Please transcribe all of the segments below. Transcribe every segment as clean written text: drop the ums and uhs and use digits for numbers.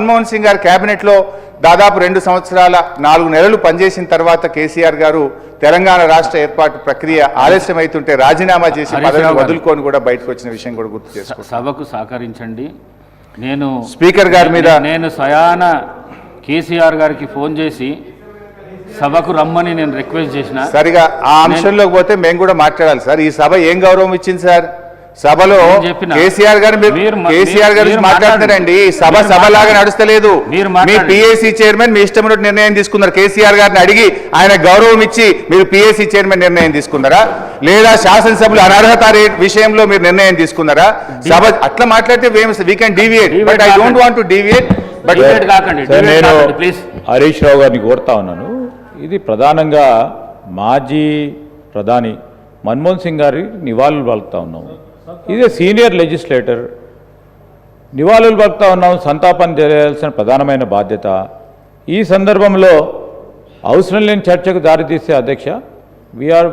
మన్మోహన్ సింగ్ గారి కేబినెట్లో దాదాపు 2 సంవత్సరాల 4 నెలలు పనిచేసిన తర్వాత కేసీఆర్ గారు తెలంగాణ రాష్ట్ర ఏర్పాటు ప్రక్రియ ఆలస్యమైతుంటే రాజీనామా చేసి పదవిని వదులుకొని కూడా బయటకు వచ్చిన విషయం కూడా గుర్తు చేసుకోండి. సభకు సహకరించండి. నేను స్పీకర్ గారి మీద నేను స్వయాన కేసీఆర్ గారికి ఫోన్ చేసి సభకు రమ్మని నేను రిక్వెస్ట్ చేసిన. సరిగా ఆ అంశంలోకి పోతే మేము కూడా మాట్లాడాలి సార్. ఈ సభ ఏం గౌరవం ఇచ్చింది సార్? సభలో కేసీఆర్ గారు మాట్లాడుతున్నారండి. సభ సభలాగా నడుస్తలేదు. మీ పిఏసీ చైర్మన్ మీ ఇష్టం నిర్ణయం తీసుకున్నారు. కేసీఆర్ గారిని అడిగి ఆయన గౌరవం ఇచ్చి మీరు పిఏసీ చైర్మన్ నిర్ణయం తీసుకున్నారా, లేదా శాసనసభ్యుల అనర్హత విషయంలో మీరు నిర్ణయం తీసుకున్నారా? సభ అట్లా మాట్లాడితే we can deviate, but I don't want to deviate. But నేను హరీష్ రావు గారిని కోరుతా ఉన్నాను. ఇది ప్రధానంగా మాజీ ప్రధాని మన్మోహన్ సింగ్ గారి నివాళులు పలుకుతా ఉన్నాము. ఇది సీనియర్ లెజిస్లేటర్, నివాళులు పలుకుతా ఉన్నాం. సంతాపం తెలియాల్సిన ప్రధానమైన బాధ్యత. ఈ సందర్భంలో అవసరం లేని చర్చకు దారితీసే అధ్యక్ష,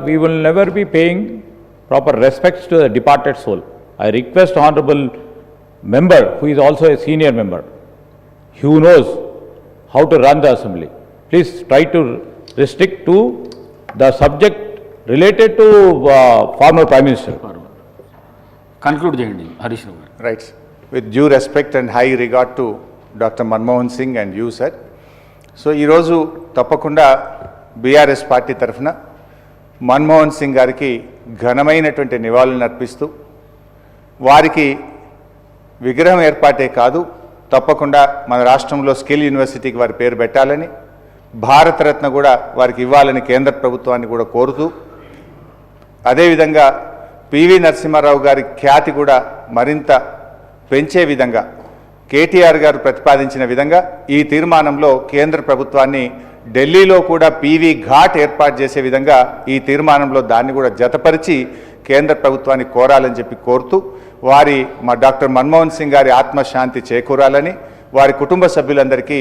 we will never be paying proper respects to the departed soul. I request honorable member who is also a senior member, who knows how to run the assembly, please try to restrict to the subject related to former prime minister. Conclude చేయండి హరీష్ రావు గారు. Right. With due respect and high regard to doctor Manmohan Singh and you sir. So ఈరోజు తప్పకుండా BRS party తరఫున మన్మోహన్ సింగ్ గారికి ఘనమైనటువంటి నివాళులను అర్పిస్తూ వారికి విగ్రహం ఏర్పాటే కాదు, తప్పకుండా మన రాష్ట్రంలో స్కిల్ యూనివర్సిటీకి వారి పేరు పెట్టాలని, భారతరత్న కూడా వారికి ఇవ్వాలని కేంద్ర ప్రభుత్వాన్ని కూడా కోరుతూ, అదేవిధంగా పివి నరసింహారావు గారి ఖ్యాతి కూడా మరింత పెంచే విధంగా కేటీఆర్ గారు ప్రతిపాదించిన విధంగా ఈ తీర్మానంలో కేంద్ర ప్రభుత్వాన్ని ఢిల్లీలో కూడా పీవీ ఘాట్ ఏర్పాటు చేసే విధంగా ఈ తీర్మానంలో దాన్ని కూడా జతపరిచి కేంద్ర ప్రభుత్వాన్ని కోరాలని చెప్పి కోరుతూ, మా డాక్టర్ మన్మోహన్ సింగ్ గారి ఆత్మశాంతి చేకూరాలని, వారి కుటుంబ సభ్యులందరికీ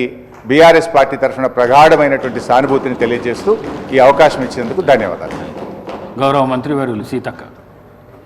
బీఆర్ఎస్ పార్టీ తరఫున ప్రగాఢమైనటువంటి సానుభూతిని తెలియజేస్తూ ఈ అవకాశం ఇచ్చినందుకు ధన్యవాదాలు. గౌరవ మంత్రివర్యులు సీతక్క.